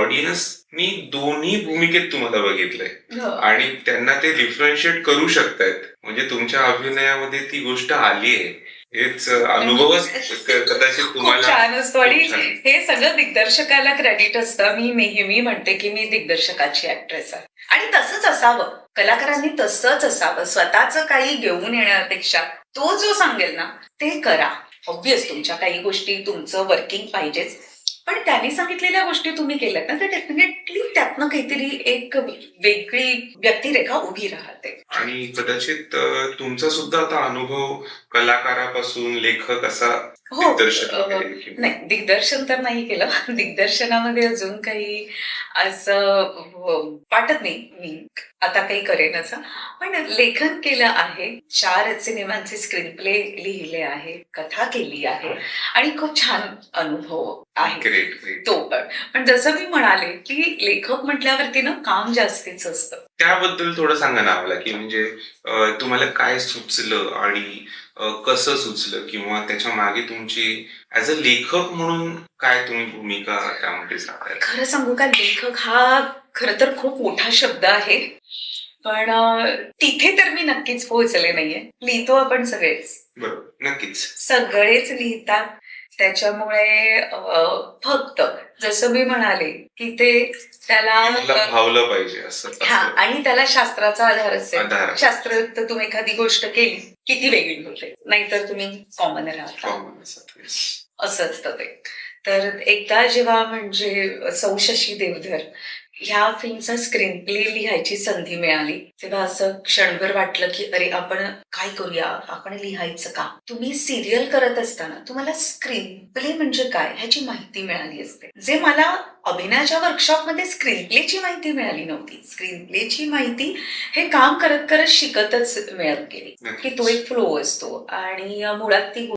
ऑडियन्सनी दोन्ही भूमिकेत तुम्हाला बघितलंय हो. आणि त्यांना ते डिफरन्शिएट करू शकतायत. म्हणजे तुमच्या अभिनयामध्ये ती गोष्ट आली आहे. हेच अनुभवच कदाचित खूप तुम्हाला छान असतो आणि खूप छान. हे सगळं दिग्दर्शकाला क्रेडिट असतं. मी नेहमी म्हणते की मी दिग्दर्शकाची ऍक्ट्रेस आहे आणि तसंच असावं. कलाकारांनी तसंच असावं. स्वतःच काही घेऊन येण्यापेक्षा तो जो सांगेल ना ते करा. ऑब्व्हियस तुमच्या काही गोष्टी तुमचं वर्किंग पाहिजेच, पण त्यांनी सांगितलेल्या गोष्टी तुम्ही केल्यात ना तर डेफिनेटली त्यातनं काहीतरी एक वेगळी व्यक्तिरेखा उभी राहते. आणि कदाचित तुमचा सुद्धा आता अनुभव कलाकारापासून लेखक असा हो. दिग्दर्शक वगैरे किंवा- नाही, दिग्दर्शन तर नाही केलं. दिग्दर्शनामध्ये अजून काही असं वाटत नाही मी आता काही करेन असं, पण लेखन केलं आहे. 4 सिनेमांचे स्क्रीन प्ले लिहिले आहे, कथा केली आहे आणि खूप छान अनुभव आहे ग्रेट ग्रेट. तो. पण जसं मी म्हणाले की लेखक म्हटल्यावरती ना काम जास्तीच असतं. त्याबद्दल थोडं सांगा ना आम्हाला, की म्हणजे तुम्हाला काय सुचलं आणि कसं सुचलं, किंवा त्याच्या मागे तुमची ऍज अ लेखक म्हणून काय तुम्ही भूमिका त्यामध्ये साकारली? खरं सांगू का, लेखक हा खरं तर खूप मोठा शब्द आहे, पण तिथे तर मी नक्कीच पोहोचले नाहीये. लिहितो आपण सगळेच, बरोबर, नक्कीच. सगळेच लिहितात. त्याच्यामुळे फक्त जसं मी म्हणाले की ते त्याला मला भावलं पाहिजे असं हा, असं आणि त्याला शास्त्राचा आधार असेल. आधार. शास्त्रयुक्त तुम्ही एखादी गोष्ट केली किती वेगळी होते, नाहीतर तुम्ही कॉमन राहता. common असं. Yes. असं असतं ते. तर एकदा जेव्हा म्हणजे सौ शशी देवधर ह्या फिल्मचा स्क्रीन प्ले लिहायची संधी मिळाली, तेव्हा असं क्षणभर वाटलं की अरे आपण काय करूया, आपण लिहायचं का. तुम्ही सिरियल करत असताना तुम्हाला स्क्रीन प्ले म्हणजे काय ह्याची माहिती मिळाली असते, जे मला अभिनयाच्या वर्कशॉपमध्ये स्क्रीन प्लेची माहिती मिळाली नव्हती. स्क्रीन प्लेची माहिती हे काम करत करत शिकतच मिळत गेली की तो एक फ्लो असतो आणि मुळात ती